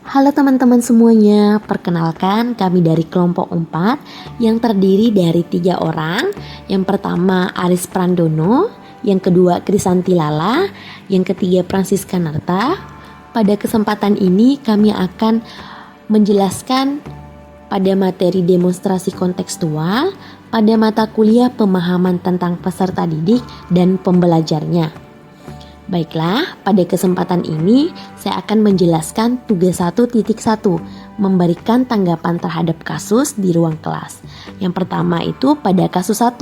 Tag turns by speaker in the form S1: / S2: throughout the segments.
S1: Halo teman-teman semuanya, perkenalkan kami dari kelompok 4 yang terdiri dari 3 orang. Yang pertama Aris Prandono, yang kedua Krisanti Lala, yang ketiga Francisca Narta. Pada kesempatan ini kami akan menjelaskan pada materi demonstrasi kontekstual pada mata kuliah pemahaman tentang peserta didik dan pembelajarnya. Baiklah, pada kesempatan ini saya akan menjelaskan tugas 1.1, memberikan tanggapan terhadap kasus di ruang kelas. Yang pertama itu pada kasus 1.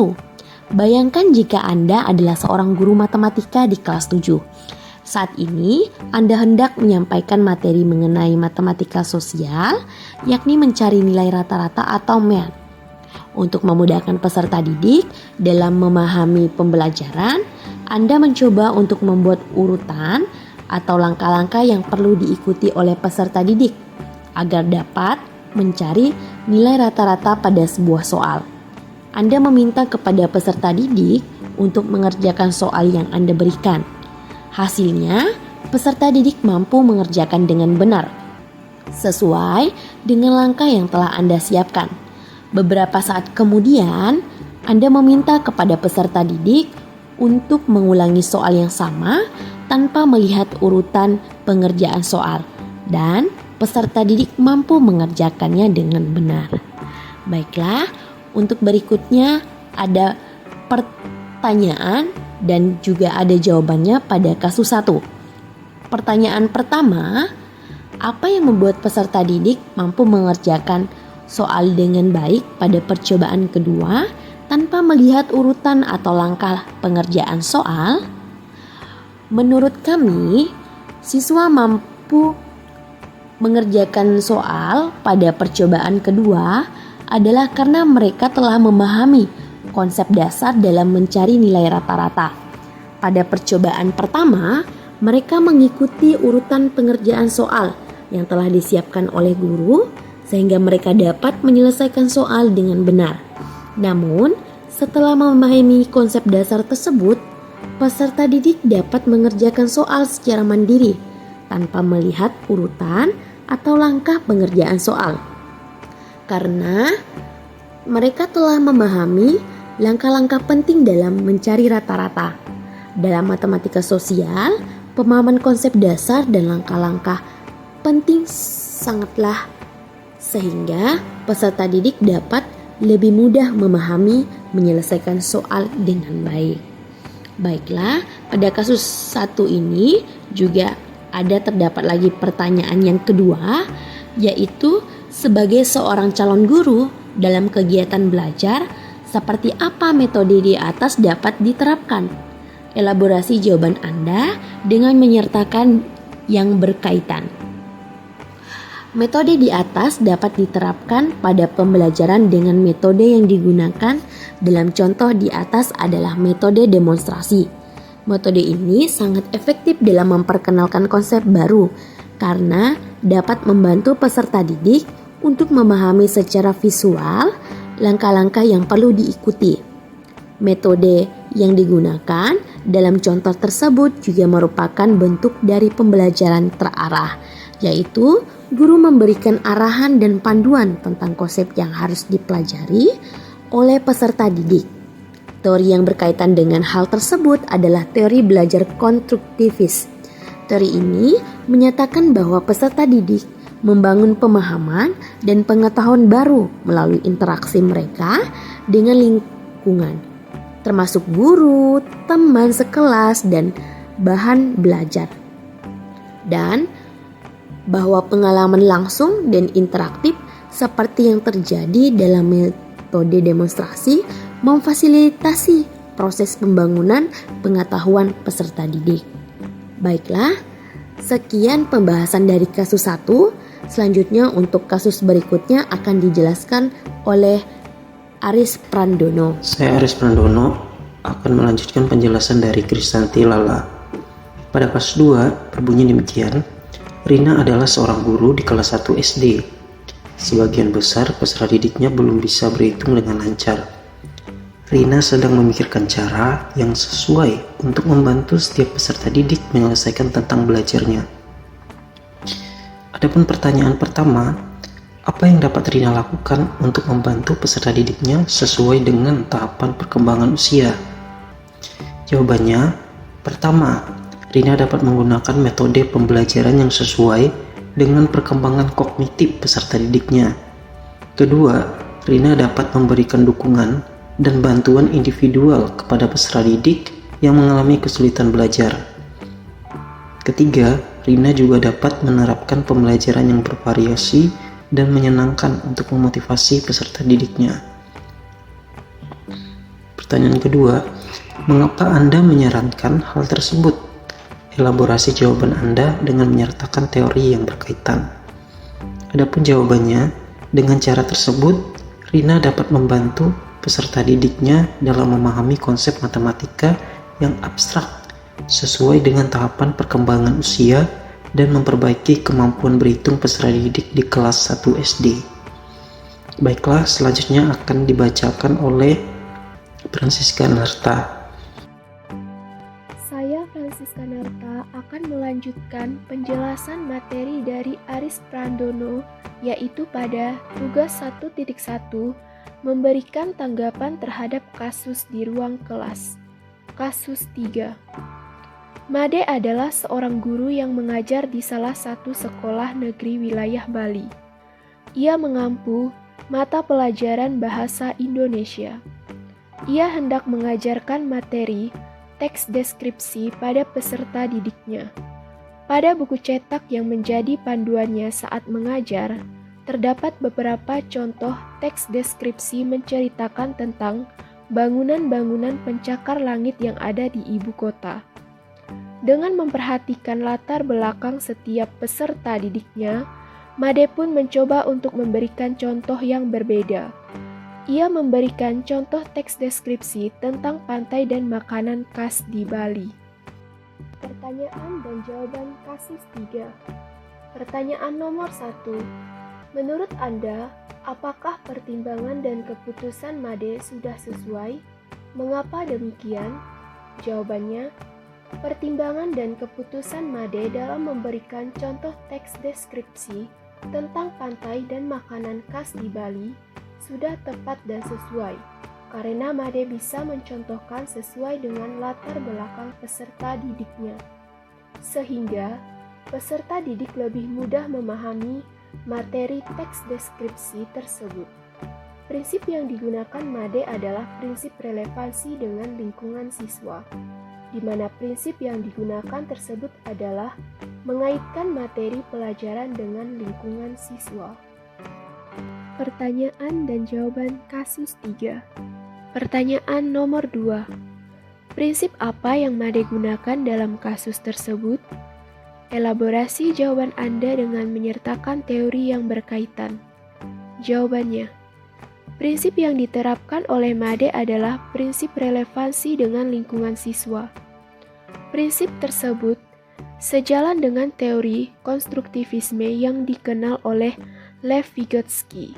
S1: Bayangkan jika Anda adalah seorang guru matematika di kelas 7. Saat ini Anda hendak menyampaikan materi mengenai matematika sosial, yakni mencari nilai rata-rata atau MER. Untuk memudahkan peserta didik dalam memahami pembelajaran, Anda mencoba untuk membuat urutan atau langkah-langkah yang perlu diikuti oleh peserta didik agar dapat mencari nilai rata-rata pada sebuah soal. Anda meminta kepada peserta didik untuk mengerjakan soal yang Anda berikan. Hasilnya, peserta didik mampu mengerjakan dengan benar, sesuai dengan langkah yang telah Anda siapkan. Beberapa saat kemudian, Anda meminta kepada peserta didik untuk mengulangi soal yang sama tanpa melihat urutan pengerjaan soal, dan peserta didik mampu mengerjakannya dengan benar. Baiklah, untuk berikutnya ada pertanyaan dan juga ada jawabannya pada kasus 1. Pertanyaan pertama, apa yang membuat peserta didik mampu mengerjakan soal dengan baik pada percobaan kedua tanpa melihat urutan atau langkah pengerjaan soal? Menurut kami, siswa mampu mengerjakan soal pada percobaan kedua adalah karena mereka telah memahami konsep dasar dalam mencari nilai rata-rata. Pada percobaan pertama, mereka mengikuti urutan pengerjaan soal yang telah disiapkan oleh guru sehingga mereka dapat menyelesaikan soal dengan benar. Namun, setelah memahami konsep dasar tersebut, peserta didik dapat mengerjakan soal secara mandiri tanpa melihat urutan atau langkah pengerjaan soal. Karena mereka telah memahami langkah-langkah penting dalam mencari rata-rata. Dalam matematika sosial, pemahaman konsep dasar dan langkah-langkah penting sangatlah sehingga peserta didik dapat lebih mudah memahami menyelesaikan soal dengan baik. Baiklah, pada kasus 1 ini juga terdapat lagi pertanyaan yang kedua, yaitu sebagai seorang calon guru dalam kegiatan belajar, seperti apa metode di atas dapat diterapkan? Elaborasi jawaban Anda dengan menyertakan yang berkaitan. Metode di atas dapat diterapkan pada pembelajaran dengan metode yang digunakan dalam contoh di atas adalah metode demonstrasi. Metode ini sangat efektif dalam memperkenalkan konsep baru karena dapat membantu peserta didik untuk memahami secara visual langkah-langkah yang perlu diikuti. Metode yang digunakan dalam contoh tersebut juga merupakan bentuk dari pembelajaran terarah, yaitu guru memberikan arahan dan panduan tentang konsep yang harus dipelajari oleh peserta didik. Teori yang berkaitan dengan hal tersebut adalah teori belajar konstruktivis. Teori ini menyatakan bahwa peserta didik membangun pemahaman dan pengetahuan baru melalui interaksi mereka dengan lingkungan, termasuk guru, teman sekelas, dan bahan belajar. Dan bahwa pengalaman langsung dan interaktif seperti yang terjadi dalam metode demonstrasi memfasilitasi proses pembangunan pengetahuan peserta didik. Baiklah, sekian pembahasan dari kasus 1. Selanjutnya untuk kasus berikutnya akan dijelaskan oleh Aris Prandono.
S2: Saya Aris Prandono akan melanjutkan penjelasan dari Krisanti Lala. Pada kasus 2 berbunyi demikian. Rina adalah seorang guru di kelas 1 SD. Sebagian besar peserta didiknya belum bisa berhitung dengan lancar. Rina sedang memikirkan cara yang sesuai untuk membantu setiap peserta didik menyelesaikan tentang belajarnya. Adapun pertanyaan pertama, apa yang dapat Rina lakukan untuk membantu peserta didiknya sesuai dengan tahapan perkembangan usia? Jawabannya, pertama, Rina dapat menggunakan metode pembelajaran yang sesuai dengan perkembangan kognitif peserta didiknya. Kedua, Rina dapat memberikan dukungan dan bantuan individual kepada peserta didik yang mengalami kesulitan belajar. Ketiga, Rina juga dapat menerapkan pembelajaran yang bervariasi dan menyenangkan untuk memotivasi peserta didiknya. Pertanyaan kedua, mengapa Anda menyarankan hal tersebut? Elaborasi jawaban Anda dengan menyertakan teori yang berkaitan. Adapun jawabannya, dengan cara tersebut, Rina dapat membantu peserta didiknya dalam memahami konsep matematika yang abstrak sesuai dengan tahapan perkembangan usia dan memperbaiki kemampuan berhitung peserta didik di kelas 1 SD. Baiklah, selanjutnya akan dibacakan oleh Francisca Narta.
S3: Saya Francisca Narta akan melanjutkan penjelasan materi dari Aris Prandono, yaitu pada tugas 1.1 memberikan tanggapan terhadap kasus di ruang kelas. Kasus 3. Made adalah seorang guru yang mengajar di salah satu sekolah negeri wilayah Bali. Ia mengampu mata pelajaran bahasa Indonesia. Ia hendak mengajarkan materi teks deskripsi pada peserta didiknya. Pada buku cetak yang menjadi panduannya saat mengajar, terdapat beberapa contoh teks deskripsi menceritakan tentang bangunan-bangunan pencakar langit yang ada di ibu kota. Dengan memperhatikan latar belakang setiap peserta didiknya, Made pun mencoba untuk memberikan contoh yang berbeda. Ia memberikan contoh teks deskripsi tentang pantai dan makanan khas di Bali. Pertanyaan dan jawaban kasus 3. Pertanyaan nomor 1. Menurut Anda, apakah pertimbangan dan keputusan Made sudah sesuai? Mengapa demikian? Jawabannya, pertimbangan dan keputusan Made dalam memberikan contoh teks deskripsi tentang pantai dan makanan khas di Bali sudah tepat dan sesuai, karena Made bisa mencontohkan sesuai dengan latar belakang peserta didiknya, sehingga peserta didik lebih mudah memahami materi teks deskripsi tersebut. Prinsip yang digunakan Made adalah prinsip relevansi dengan lingkungan siswa, di mana prinsip yang digunakan tersebut adalah mengaitkan materi pelajaran dengan lingkungan siswa. Pertanyaan dan jawaban kasus 3. Pertanyaan nomor 2. Prinsip apa yang Made gunakan dalam kasus tersebut? Elaborasi jawaban Anda dengan menyertakan teori yang berkaitan. Jawabannya, prinsip yang diterapkan oleh Made adalah prinsip relevansi dengan lingkungan siswa. Prinsip tersebut sejalan dengan teori konstruktivisme yang dikenal oleh Lev Vygotsky,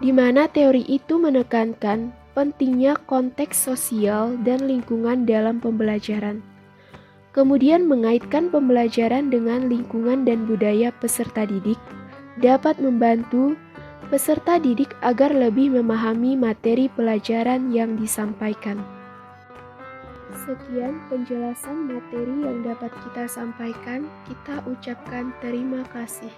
S3: di mana teori itu menekankan pentingnya konteks sosial dan lingkungan dalam pembelajaran. Kemudian mengaitkan pembelajaran dengan lingkungan dan budaya peserta didik dapat membantu peserta didik agar lebih memahami materi pelajaran yang disampaikan. Sekian penjelasan materi yang dapat kita sampaikan. Kita ucapkan terima kasih.